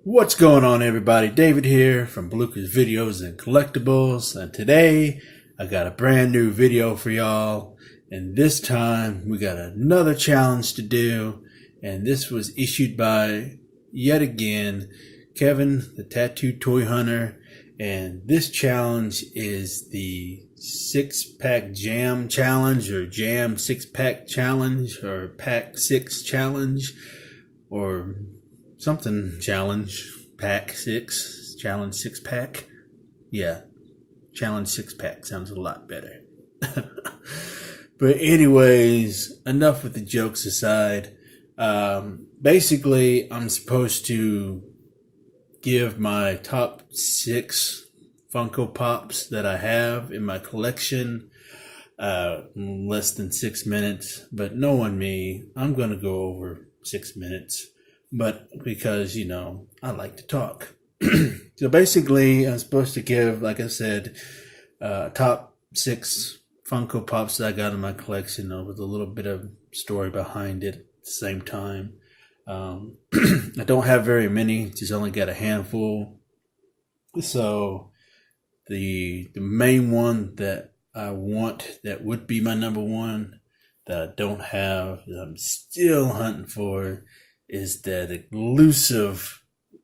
What's going on, everybody? David here from Belucas Videos and Collectibles, and today I got a brand new video for y'all. And this time we got another challenge to do, and this was issued by, yet again, Kevin the Tattooed Toy Hunter. And this challenge is the 6-pack jam challenge, or jam 6-pack challenge, or pack 6 challenge, or something challenge, pack 6, challenge 6-pack. Yeah, challenge 6-pack sounds a lot better. But anyways, enough with the jokes aside. Basically, I'm supposed to give my top 6 Funko Pops that I have in my collection. Less than 6 minutes, but knowing me, I'm going to go over 6 minutes. But because, I like to talk. So basically, I'm supposed to give, like I said, top 6 Funko Pops that I got in my collection with a little bit of story behind it at the same time. I don't have very many, just only got a handful. So the main one that I want, that would be my number one, that I don't have, that I'm still hunting for, is that elusive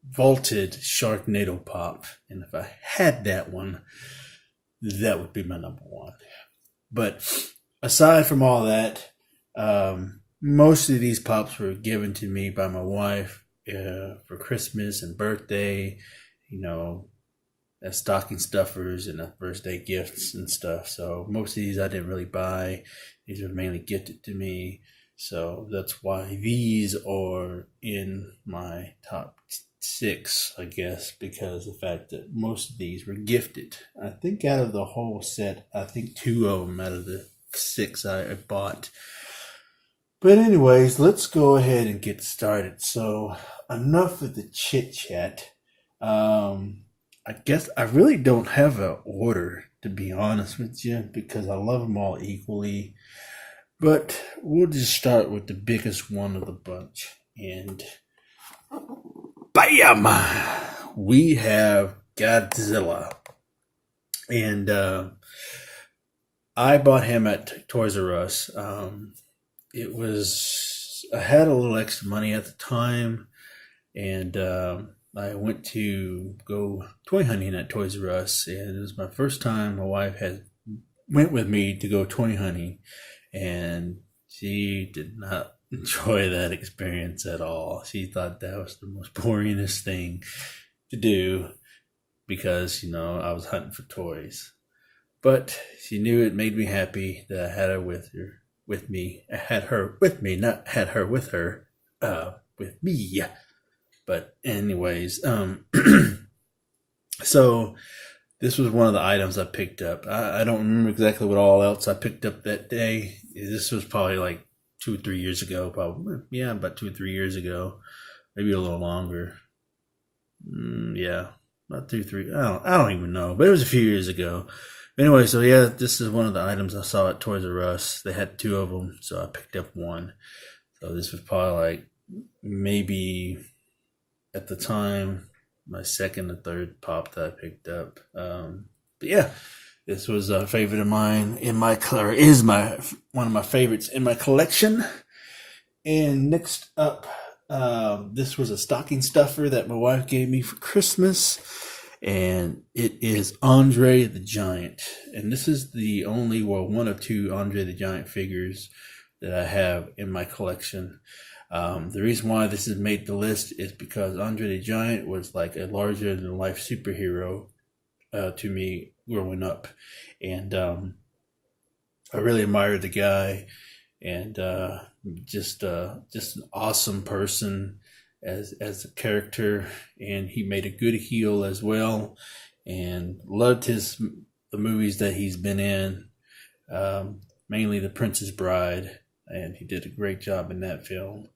vaulted Sharknado Pop. And if I had that one, that would be my number one. But aside from all that, most of these pops were given to me by my wife for Christmas and birthday, as stocking stuffers and birthday gifts and stuff. So most of these I didn't really buy. These were mainly gifted to me. So that's why these are in my top 6, I guess, because of the fact that most of these were gifted. I think out of the whole set, I think 2 of them out of the 6 I bought. But anyways, let's go ahead and get started. So enough of the chit chat. I guess I really don't have an order, to be honest with you, because I love them all equally. But we'll just start with the biggest one of the bunch. And bam! We have Godzilla. And I bought him at Toys R Us. I had a little extra money at the time. And I went to go toy hunting at Toys R Us. And it was my first time. My wife went with me to go toy hunting. And she did not enjoy that experience at all. She thought that was the most boringest thing to do because, I was hunting for toys. But she knew it made me happy that I had her with me. I had her with me, not had her with her, with me. But anyways, so this was one of the items I picked up. I don't remember exactly what all else I picked up that day. This was probably like 2 or 3 years ago. Probably, yeah, about 2 or 3 years ago, maybe a little longer. Yeah, about 2, 3. I don't even know, but it was a few years ago. Anyway, so yeah, this is one of the items I saw at Toys R Us. They had 2 of them, so I picked up one. So this was probably like maybe at the time my second or third pop that I picked up. But yeah, this was a favorite of mine in my color. Is one of my favorites in my collection. And next up, this was a stocking stuffer that my wife gave me for Christmas, and it is Andre the Giant. And this is the only, one of 2 Andre the Giant figures that I have in my collection. The reason why this has made the list is because Andre the Giant was like a larger-than-life superhero to me growing up, and I really admired the guy, and just an awesome person as a character, and he made a good heel as well, and loved the movies that he's been in, mainly The Princess Bride, and he did a great job in that film.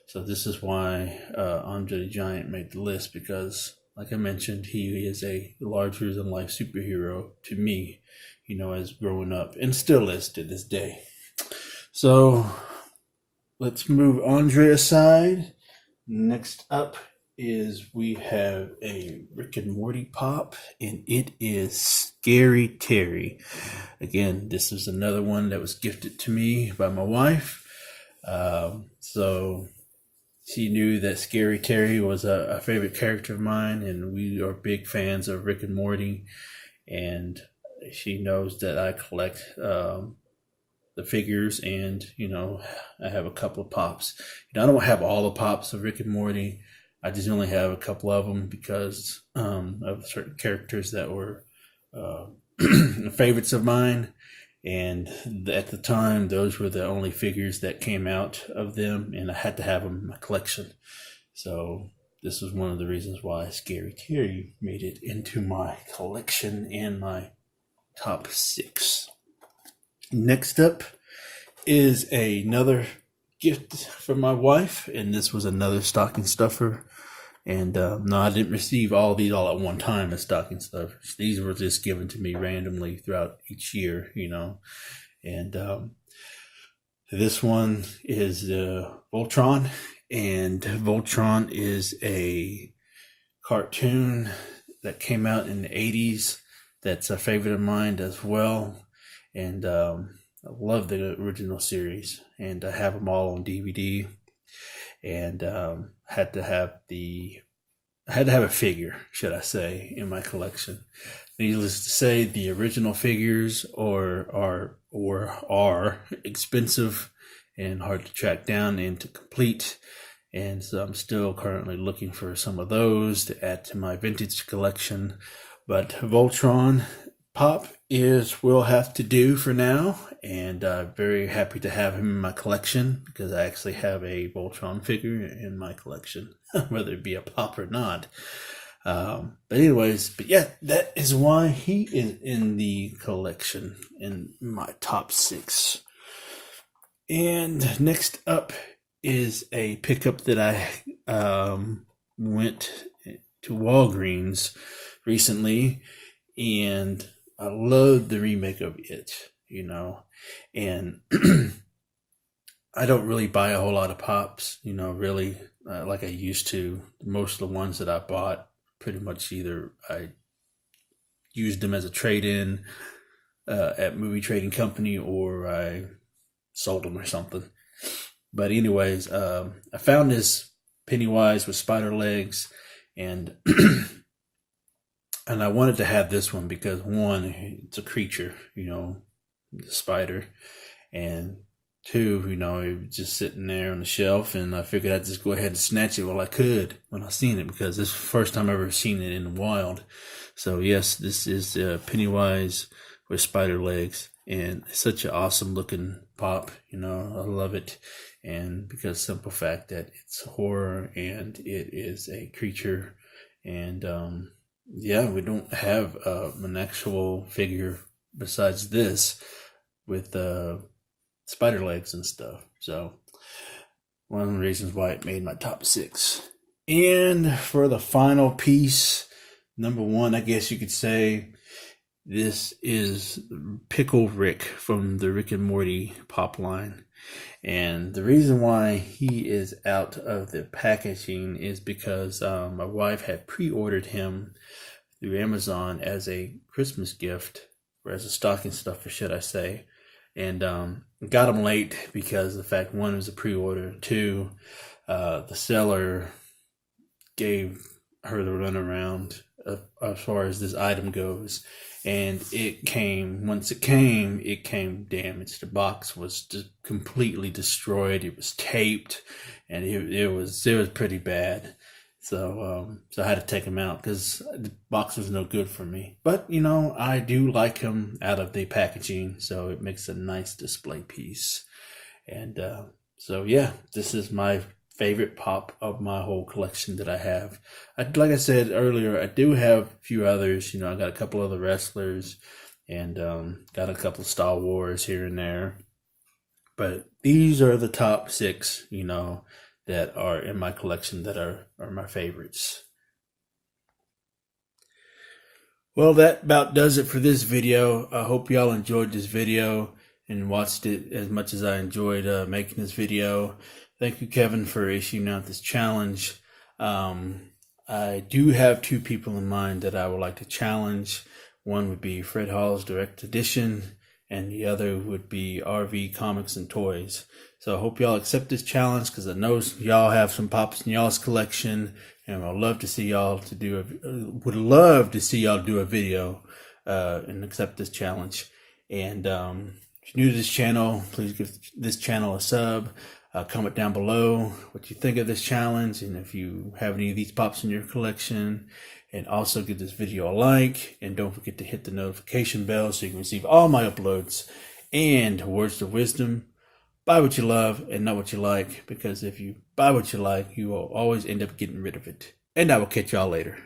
So this is why Andre the Giant made the list, because, like I mentioned, he is a larger-than-life superhero to me, as growing up, and still is to this day. So let's move Andre aside. Next up is we have a Rick and Morty pop, and it is Scary Terry. Again, this is another one that was gifted to me by my wife. So she knew that Scary Terry was a favorite character of mine, and we are big fans of Rick and Morty. And she knows that I collect the figures, and I have a couple of pops. I don't have all the pops of Rick and Morty. I just only have a couple of them because of certain characters that were favorites of mine. And at the time, those were the only figures that came out of them, and I had to have them in my collection. So this was one of the reasons why Scary Terry made it into my collection and my top 6. Next up is another gift from my wife, and this was another stocking stuffer. And no, I didn't receive all of these all at one time as stocking stuffers. These were just given to me randomly throughout each year, And this one is Voltron, and Voltron is a cartoon that came out in the 80s. That's a favorite of mine as well. And I love the original series, and I have them all on DVD. And had to have a figure, should I say, in my collection. Needless to say, the original figures are expensive and hard to track down and to complete. And so I'm still currently looking for some of those to add to my vintage collection. But Voltron Pop will have to do for now, and very happy to have him in my collection because I actually have a Voltron figure in my collection, whether it be a pop or not. But yeah, that is why he is in the collection in my top 6. And next up is a pickup that I went to Walgreens recently, and I love the remake of it, and I don't really buy a whole lot of pops, really, like I used to. Most of the ones that I bought, pretty much either I used them as a trade-in at Movie Trading Company, or I sold them or something. But anyways, I found this Pennywise with spider legs, and and I wanted to have this one because, one, it's a creature, the spider, and 2, it was just sitting there on the shelf, and I figured I'd just go ahead and snatch it while I could when I seen it, because this is the first time I've ever seen it in the wild. So yes, this is Pennywise with spider legs, and it's such an awesome looking pop, I love it. And because simple fact that it's horror and it is a creature, and yeah, we don't have an actual figure besides this with spider legs and stuff. So one of the reasons why it made my top 6. And for the final piece, number 1, I guess you could say, this is Pickle Rick from the Rick and Morty pop line. And the reason why he is out of the packaging is because my wife had pre-ordered him through Amazon as a Christmas gift, or as a stocking stuffer, should I say. And got him late because of the fact, 1, it was a pre-order, 2, the seller gave her the runaround as far as this item goes. And once it came damaged. The box was just completely destroyed. It was taped, and it was pretty bad. So I had to take him out because the box was no good for me. But, I do like him out of the packaging, so it makes a nice display piece. And so, yeah, this is my favorite pop of my whole collection that I have. Like I said earlier, I do have a few others. I got a couple other wrestlers, and got a couple of Star Wars here and there. But these are the top 6, that are in my collection that are my favorites. Well, that about does it for this video. I hope y'all enjoyed this video and watched it as much as I enjoyed making this video. Thank you, Kevin, for issuing out this challenge. I do have two people in mind that I would like to challenge. One would be Fred Hall's Direct Edition, and the other would be RV Comics and Toys. So I hope y'all accept this challenge, because I know y'all have some pops in y'all's collection, and I'd love to see y'all do a video and accept this challenge. And if you're new to this channel, please give this channel a sub. Comment down below what you think of this challenge, and if you have any of these pops in your collection, and also give this video a like, and don't forget to hit the notification bell so you can receive all my uploads. And words of wisdom: buy what you love and not what you like, because if you buy what you like, you will always end up getting rid of it. And I will catch y'all later.